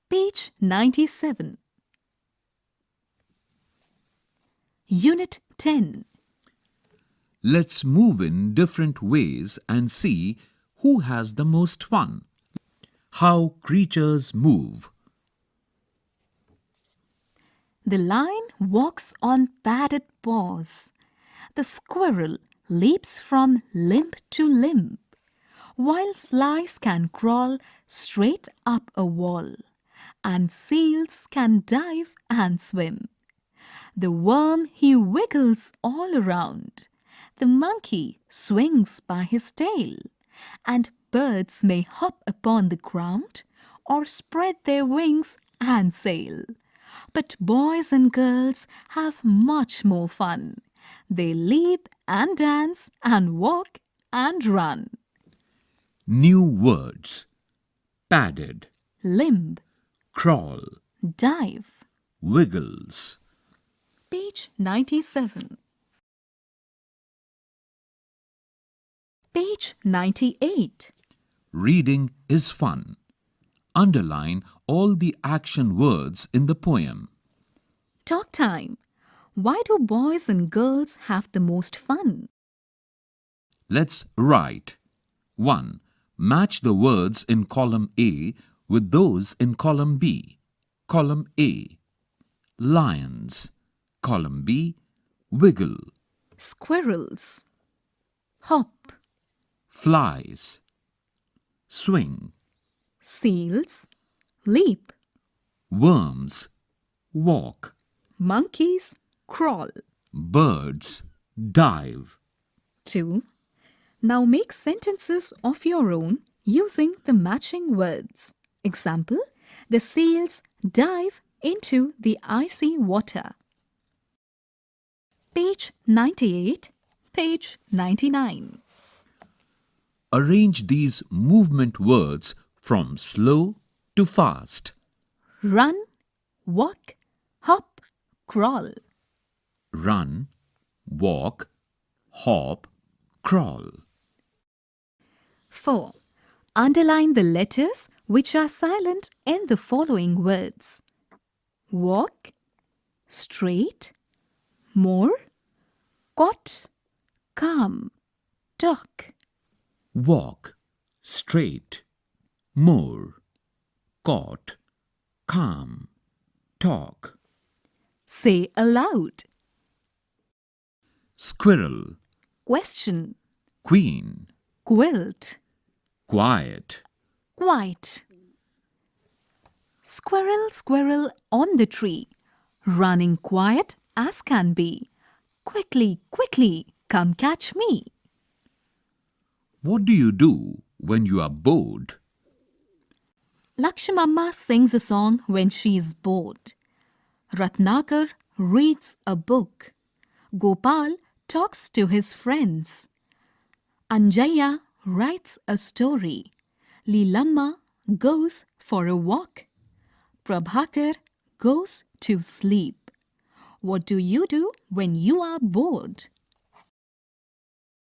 Page 97. Unit 10. Let's move in different ways and see who has the most fun. How creatures move. The lion walks on padded paws. The squirrel leaps from limb to limb, while flies can crawl straight up a wall, and seals can dive and swim. The worm he wiggles all around. The monkey swings by his tail, and birds may hop upon the ground or spread their wings and sail. But boys and girls have much more fun. They leap and dance and walk and run. New words. Padded, Limb, crawl, dive. wiggles. Page 97. Page 98. Reading is fun. Underline all the action words in the poem. Talk time. Why do boys and girls have the most fun? Let's write. 1. Match the words in column A with those in column B. Column A. Lions. Column B. Wiggle. Squirrels. Hop. Flies. Swing. Seals. Leap. Worms. Walk. Monkeys. Crawl. Birds. Dive. 2. Now make sentences of your own using the matching words. Example, the seals dive into the icy water. Page 98, page 99. Arrange these movement words from slow to fast. Run, walk, hop, crawl. Run, walk, hop, crawl. 4. Underline the letters which are silent in the following words. Walk, straight, more, caught, calm, talk. Walk, straight, more, caught, calm, talk. Say aloud. Squirrel, Question, queen, quilt, quiet. quite. Squirrel, squirrel on the tree, running quiet as can be. Quickly, quickly, come catch me. What do you do when you are bored? Lakshamamma sings a song when she is bored. Ratnakar reads a book. Gopal talks to his friends. Anjaya writes a story. Lilamma goes for a walk. Prabhakar goes to sleep. What do you do when you are bored?